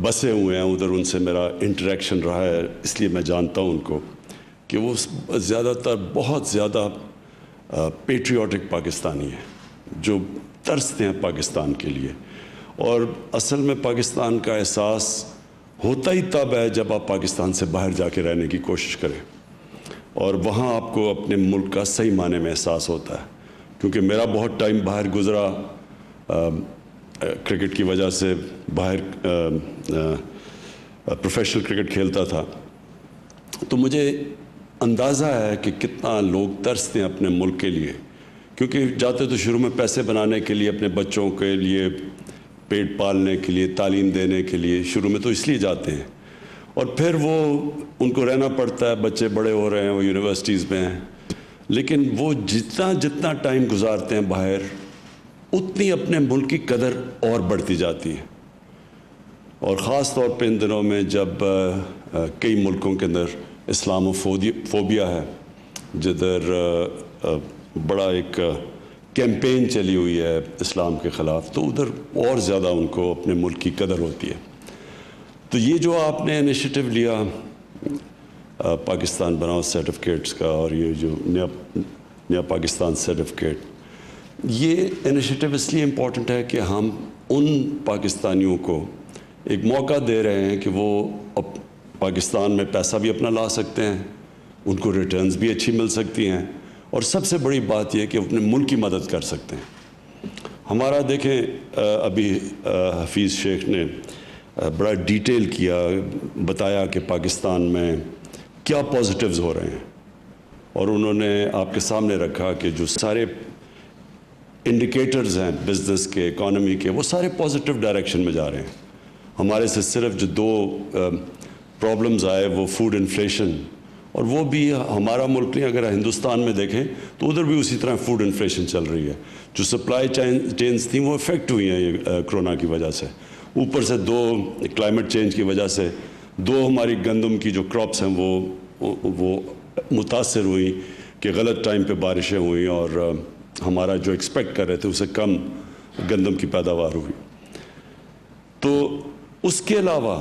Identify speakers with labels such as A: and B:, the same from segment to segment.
A: بسے ہوئے ہیں ادھر، ان سے میرا انٹریکشن رہا ہے، اس لیے میں جانتا ہوں ان کو کہ وہ زیادہ تر بہت زیادہ پیٹریوٹک پاکستانی ہیں جو ترستے ہیں پاکستان کے لیے. اور اصل میں پاکستان کا احساس ہوتا ہی تب ہے جب آپ پاکستان سے باہر جا کے رہنے کی کوشش کریں، اور وہاں آپ کو اپنے ملک کا صحیح معنی میں احساس ہوتا ہے. کیونکہ میرا بہت ٹائم باہر گزرا، کرکٹ کی وجہ سے باہر پروفیشنل کرکٹ کھیلتا تھا، تو مجھے اندازہ ہے کہ کتنا لوگ ترستے ہیں اپنے ملک کے لیے. کیونکہ جاتے تو شروع میں پیسے بنانے کے لیے، اپنے بچوں کے لیے پیٹ پالنے کے لیے، تعلیم دینے کے لیے، شروع میں تو اس لیے جاتے ہیں، اور پھر وہ ان کو رہنا پڑتا ہے، بچے بڑے ہو رہے ہیں، وہ یونیورسٹیز میں ہیں، لیکن وہ جتنا ٹائم گزارتے ہیں باہر، اتنی اپنے ملک کی قدر اور بڑھتی جاتی ہے. اور خاص طور پہ ان دنوں میں جب کئی ملکوں کے اندر اسلام فوبیا ہے، جدھر بڑا ایک کیمپین چلی ہوئی ہے اسلام کے خلاف، تو ادھر اور زیادہ ان کو اپنے ملک کی قدر ہوتی ہے. تو یہ جو آپ نے انیشیٹو لیا پاکستان بناؤ سرٹیفکیٹس کا، اور یہ جو نیا پاکستان سرٹیفکیٹ، یہ انیشیٹو اس لیے امپورٹنٹ ہے کہ ہم ان پاکستانیوں کو ایک موقع دے رہے ہیں کہ وہ پاکستان میں پیسہ بھی اپنا لا سکتے ہیں، ان کو ریٹرنز بھی اچھی مل سکتی ہیں، اور سب سے بڑی بات یہ کہ اپنے ملک کی مدد کر سکتے ہیں. ہمارا دیکھیں ابھی حفیظ شیخ نے بڑا ڈیٹیل کیا، بتایا کہ پاکستان میں کیا پازیٹیوز ہو رہے ہیں، اور انہوں نے آپ کے سامنے رکھا کہ جو سارے انڈیکیٹرز ہیں بزنس کے، اکانومی کے، وہ سارے پازیٹیو ڈائریکشن میں جا رہے ہیں. ہمارے سے صرف جو دو پرابلمز آئے وہ فوڈ انفلیشن، اور وہ بھی ہمارا ملک نہیں، اگر ہندوستان میں دیکھیں تو ادھر بھی اسی طرح فوڈ انفلیشن چل رہی ہے. جو سپلائی چینز تھیں وہ افیکٹ ہوئی ہیں یہ کرونا کی وجہ سے، اوپر سے دو کلائمیٹ چینج کی وجہ سے دو ہماری گندم کی جو کراپس ہیں وہ متاثر ہوئی کہ غلط ٹائم پہ بارشیں ہوئیں، اور ہمارا جو ایکسپیکٹ کر رہے تھے اسے کم گندم کی پیداوار ہوئی. تو اس کے علاوہ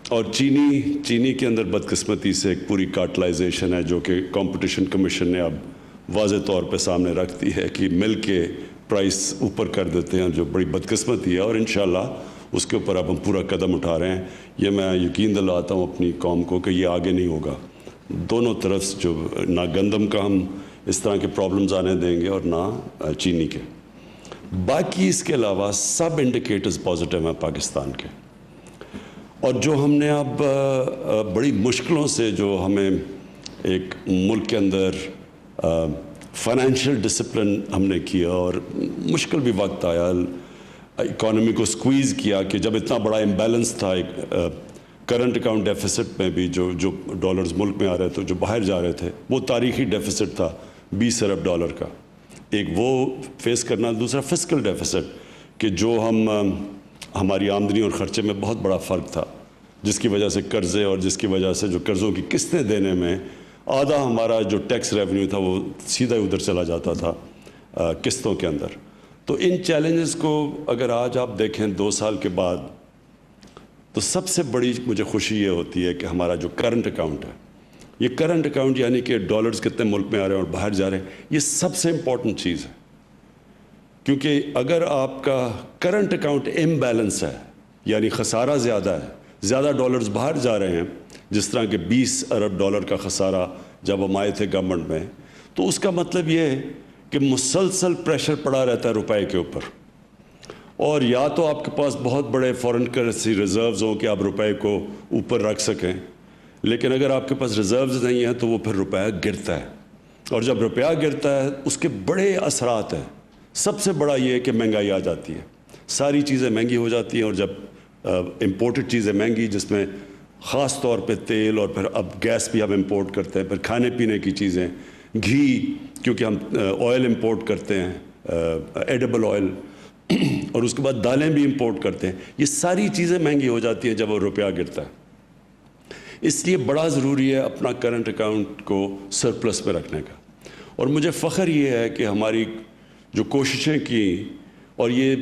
A: اور چینی کے اندر بدقسمتی سے ایک پوری کارٹلائزیشن ہے، جو کہ کمپٹیشن کمیشن نے اب واضح طور پہ سامنے رکھ دی ہے کہ مل کے پرائس اوپر کر دیتے ہیں، جو بڑی بدقسمتی ہے، اور انشاءاللہ اس کے اوپر اب ہم پورا قدم اٹھا رہے ہیں. یہ میں یقین دلاتا ہوں اپنی قوم کو کہ یہ آگے نہیں ہوگا. دونوں طرف جو نہ گندم کا ہم اس طرح کے پرابلمز آنے دیں گے اور نہ چینی کے. باقی اس کے علاوہ سب انڈیکیٹرز پازیٹیو ہیں پاکستان کے. اور جو ہم نے اب بڑی مشکلوں سے جو ہمیں ایک ملک کے اندر فائنینشیل ڈسپلن ہم نے کیا، اور مشکل بھی وقت آیا، اکانومی کو سکویز کیا کہ جب اتنا بڑا امبیلنس تھا کرنٹ اکاؤنٹ ڈیفیسٹ میں بھی، جو ڈالرز ملک میں آ رہے تھے، جو باہر جا رہے تھے، وہ تاریخی ڈیفیسٹ تھا 20 ارب ڈالر کا. ایک وہ فیس کرنا، دوسرا فسکل ڈیفیسٹ کہ جو ہماری آمدنی اور خرچے میں بہت بڑا فرق تھا، جس کی وجہ سے قرضے، اور جس کی وجہ سے جو قرضوں کی قسطیں دینے میں آدھا ہمارا جو ٹیکس ریونیو تھا وہ سیدھا ادھر چلا جاتا تھا قسطوں کے اندر. تو ان چیلنجز کو اگر آج آپ دیکھیں 2 سال کے بعد، تو سب سے بڑی مجھے خوشی یہ ہوتی ہے کہ ہمارا جو کرنٹ اکاؤنٹ ہے، یہ کرنٹ اکاؤنٹ یعنی کہ ڈالرز کتنے ملک میں آ رہے ہیں اور باہر جا رہے ہیں، یہ سب سے امپورٹنٹ چیز ہے. کیونکہ اگر آپ کا کرنٹ اکاؤنٹ امبیلنس ہے، یعنی خسارہ زیادہ ہے، زیادہ ڈالرز باہر جا رہے ہیں، جس طرح کہ 20 ارب ڈالر کا خسارہ جب ہم آئے تھے گورنمنٹ میں، تو اس کا مطلب یہ ہے کہ مسلسل پریشر پڑا رہتا ہے روپے کے اوپر. اور یا تو آپ کے پاس بہت بڑے فارن کرنسی ریزروز ہوں کہ آپ روپے کو اوپر رکھ سکیں، لیکن اگر آپ کے پاس ریزروز نہیں ہیں تو وہ پھر روپیہ گرتا ہے. اور جب روپیہ گرتا ہے اس کے بڑے اثرات ہیں. سب سے بڑا یہ ہے کہ مہنگائی آ جاتی ہے، ساری چیزیں مہنگی ہو جاتی ہیں، اور جب امپورٹڈ چیزیں مہنگی، جس میں خاص طور پہ تیل، اور پھر اب گیس بھی ہم امپورٹ کرتے ہیں، پھر کھانے پینے کی چیزیں، گھی، کیونکہ ہم آئل امپورٹ کرتے ہیں، ایڈیبل آئل، اور اس کے بعد دالیں بھی امپورٹ کرتے ہیں، یہ ساری چیزیں مہنگی ہو جاتی ہیں جب وہ روپیہ گرتا ہے. اس لیے بڑا ضروری ہے اپنا کرنٹ اکاؤنٹ کو سرپلس پہ رکھنے کا. اور مجھے فخر یہ ہے کہ ہماری جو کوششیں کی، اور یہ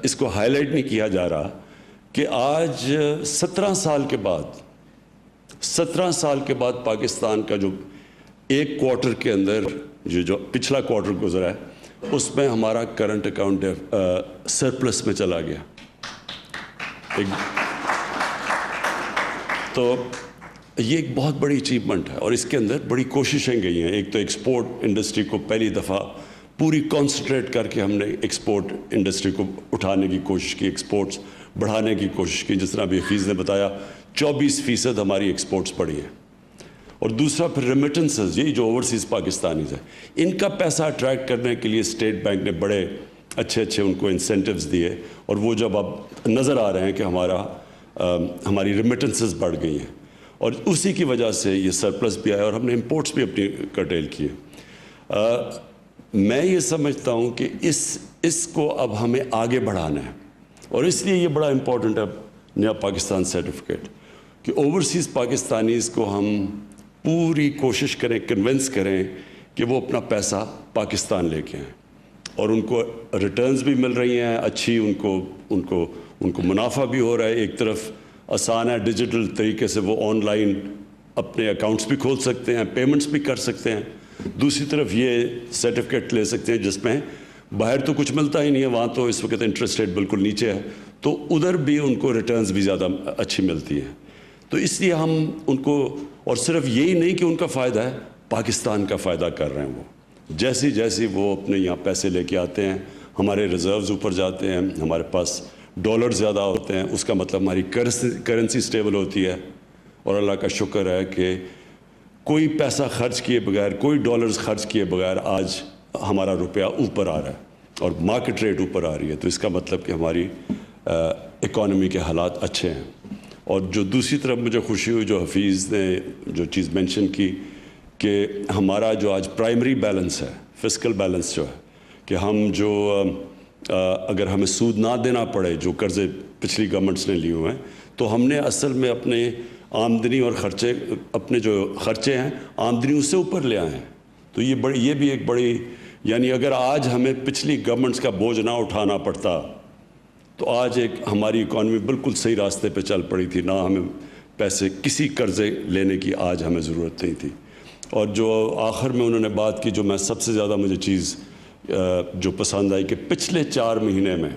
A: اس کو ہائی لائٹ نہیں کیا جا رہا کہ آج 17 سال کے بعد پاکستان کا جو ایک کوارٹر کے اندر جو پچھلا کوارٹر گزرا ہے اس میں ہمارا کرنٹ اکاؤنٹ سرپلس میں چلا گیا. تو یہ ایک بہت بڑی اچیومنٹ ہے اور اس کے اندر بڑی کوششیں گئی ہیں. ایک تو ایکسپورٹ انڈسٹری کو پہلی دفعہ پوری کانسنٹریٹ کر کے ہم نے ایکسپورٹ انڈسٹری کو اٹھانے کی کوشش کی, ایکسپورٹس بڑھانے کی کوشش کی. جس طرح ابھی حفیظ نے بتایا 24% ہماری ایکسپورٹس بڑھی ہیں. اور دوسرا پھر ریمیٹنسز, یہی جو اوورسیز پاکستانیز ہیں, ان کا پیسہ اٹریکٹ کرنے کے لیے اسٹیٹ بینک نے بڑے اچھے ان کو انسینٹیوز دیے اور وہ جب اب نظر آ رہے ہیں کہ ہماری ریمیٹنسز بڑھ گئی ہیں اور اسی کی وجہ سے یہ سرپلس بھی آیا اور ہم نے امپورٹس بھی اپنی کرٹیل کیے. میں یہ سمجھتا ہوں کہ اس کو اب ہمیں آگے بڑھانا ہے اور اس لیے یہ بڑا امپورٹنٹ ہے نیا پاکستان سرٹیفکیٹ کہ اوورسیز پاکستانیز کو ہم پوری کوشش کریں, کنونس کریں کہ وہ اپنا پیسہ پاکستان لے کے آئیں اور ان کو ریٹرنز بھی مل رہی ہیں اچھی, ان کو منافع بھی ہو رہا ہے. ایک طرف آسان ہے, ڈیجیٹل طریقے سے وہ آن لائن اپنے اکاؤنٹس بھی کھول سکتے ہیں, پیمنٹس بھی کر سکتے ہیں. دوسری طرف یہ سرٹیفکیٹ لے سکتے ہیں جس میں باہر تو کچھ ملتا ہی نہیں ہے, وہاں تو اس وقت انٹرسٹ ریٹ بالکل نیچے ہے, تو ادھر بھی ان کو ریٹرنز بھی زیادہ اچھی ملتی ہیں. تو اس لیے ہم ان کو, اور صرف یہی نہیں کہ ان کا فائدہ ہے, پاکستان کا فائدہ کر رہے ہیں. وہ جیسی وہ اپنے یہاں پیسے لے کے آتے ہیں, ہمارے ریزروز اوپر جاتے ہیں, ہمارے پاس ڈالر زیادہ ہوتے ہیں, اس کا مطلب ہماری کرنسی سٹیبل ہوتی ہے. اور اللہ کا شکر ہے کہ کوئی پیسہ خرچ کیے بغیر, کوئی ڈالرز خرچ کیے بغیر آج ہمارا روپیہ اوپر آ رہا ہے اور مارکیٹ ریٹ اوپر آ رہی ہے. تو اس کا مطلب کہ ہماری اکانومی کے حالات اچھے ہیں. اور جو دوسری طرف مجھے خوشی ہوئی, جو حفیظ نے جو چیز مینشن کی کہ ہمارا جو آج پرائمری بیلنس ہے, فسکل بیلنس جو ہے, کہ ہم جو اگر ہمیں سود نہ دینا پڑے جو قرضے پچھلی گورنمنٹس نے لیے ہوئے ہیں, تو ہم نے اصل میں اپنے آمدنی اور خرچے, اپنے جو خرچے ہیں آمدنی اس سے اوپر لے آئے ہیں. تو یہ بھی ایک بڑی, یعنی اگر آج ہمیں پچھلی گورنمنٹس کا بوجھ نہ اٹھانا پڑتا تو آج ہماری اکانومی بالکل صحیح راستے پہ چل پڑی تھی, نہ ہمیں پیسے کسی قرضے لینے کی آج ہمیں ضرورت نہیں تھی. اور جو آخر میں انہوں نے بات کی, جو میں سب سے زیادہ مجھے چیز جو پسند آئی, کہ پچھلے 4 مہینے میں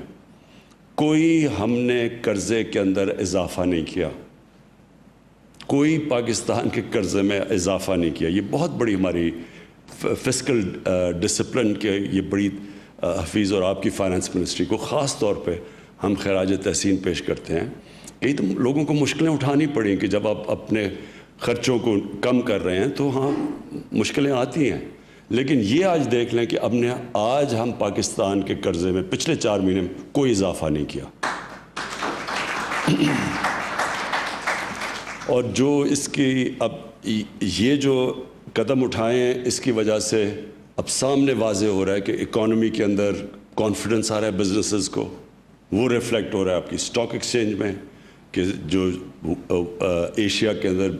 A: کوئی ہم نے قرضے کے اندر اضافہ نہیں کیا, کوئی پاکستان کے قرضے میں اضافہ نہیں کیا. یہ بہت بڑی ہماری فسکل ڈسپلن کے, یہ بڑی حفیظ اور آپ کی فائنانس منسٹری کو خاص طور پہ ہم خراج تحسین پیش کرتے ہیں. کئی تو لوگوں کو مشکلیں اٹھانی پڑیں کہ جب آپ اپنے خرچوں کو کم کر رہے ہیں تو ہاں مشکلیں آتی ہیں, لیکن یہ آج دیکھ لیں کہ آج ہم پاکستان کے قرضے میں پچھلے 4 مہینے میں کوئی اضافہ نہیں کیا. اور جو اس کی اب یہ جو قدم اٹھائے ہیں, اس کی وجہ سے اب سامنے واضح ہو رہا ہے کہ اکانومی کے اندر کانفیڈنس آ رہا ہے بزنسز کو, وہ ریفلیکٹ ہو رہا ہے آپ کی اسٹاک ایکسچینج میں, کہ جو ایشیا کے اندر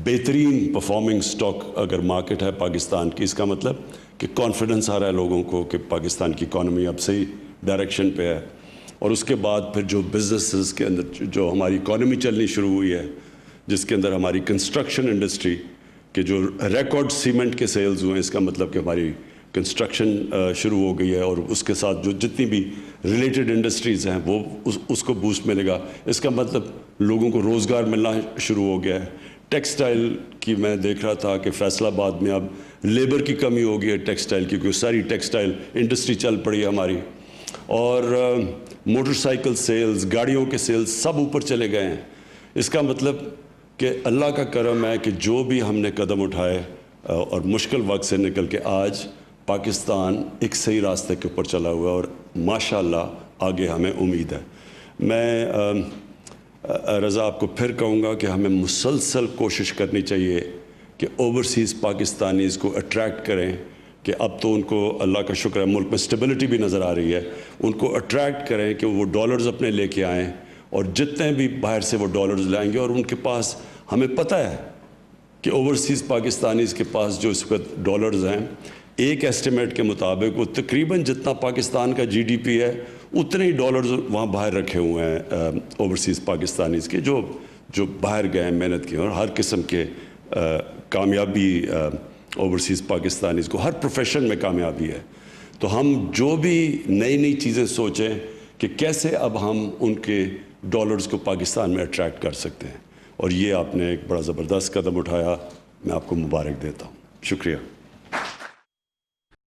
A: بہترین پرفارمنگ اسٹاک اگر مارکیٹ ہے پاکستان کی, اس کا مطلب کہ کانفیڈنس آ رہا ہے لوگوں کو کہ پاکستان کی اکانومی اب صحیح ڈائریکشن پہ ہے. اور اس کے بعد پھر جو بزنسز کے اندر جو ہماری اکانومی چلنی شروع ہوئی ہے, جس کے اندر ہماری کنسٹرکشن انڈسٹری کے جو ریکارڈ سیمنٹ کے سیلز ہوئے ہیں, اس کا مطلب کہ ہماری کنسٹرکشن شروع ہو گئی ہے, اور اس کے ساتھ جو جتنی بھی ریلیٹڈ انڈسٹریز ہیں وہ اس کو بوسٹ ملے گا. اس کا مطلب لوگوں کو روزگار ملنا شروع ہو گیا ہے. ٹیکسٹائل کی میں دیکھ رہا تھا کہ فیصل آباد میں اب لیبر کی کمی ہو گئی ہے ٹیکسٹائل کی, کیونکہ ساری ٹیکسٹائل انڈسٹری چل پڑی ہے ہماری. اور موٹر سائیکل سیلز, گاڑیوں کے سیلز سب اوپر چلے گئے ہیں. اس کا مطلب کہ اللہ کا کرم ہے کہ جو بھی ہم نے قدم اٹھائے اور مشکل وقت سے نکل کے آج پاکستان ایک صحیح راستے کے اوپر چلا ہوا ہے, اور ماشاءاللہ آگے ہمیں امید ہے. میں رضا آپ کو پھر کہوں گا کہ ہمیں مسلسل کوشش کرنی چاہیے کہ اوورسیز پاکستانیز کو اٹریکٹ کریں, کہ اب تو ان کو اللہ کا شکر ہے ملک میں سٹیبلٹی بھی نظر آ رہی ہے, ان کو اٹریکٹ کریں کہ وہ ڈالرز اپنے لے کے آئیں, اور جتنے بھی باہر سے وہ ڈالرز لائیں گے, اور ان کے پاس ہمیں پتہ ہے کہ اوورسیز پاکستانیز کے پاس جو اس وقت ڈالرز ہیں, ایک ایسٹیمیٹ کے مطابق وہ تقریباً جتنا پاکستان کا GDP ہے اتنے ہی ڈالرز وہاں باہر رکھے ہوئے ہیں اوورسیز پاکستانیز کے جو باہر گئے ہیں محنت کی، اور ہر قسم کے کامیابی اوورسیز پاکستانیز کو ہر پروفیشن میں کامیابی ہے. تو ہم جو بھی نئی چیزیں سوچیں کہ کیسے اب ہم ان کے ڈالرز کو پاکستان میں اٹریکٹ کر سکتے ہیں، اور یہ آپ نے ایک بڑا زبردست قدم اٹھایا. میں آپ کو مبارک دیتا ہوں. شکریہ.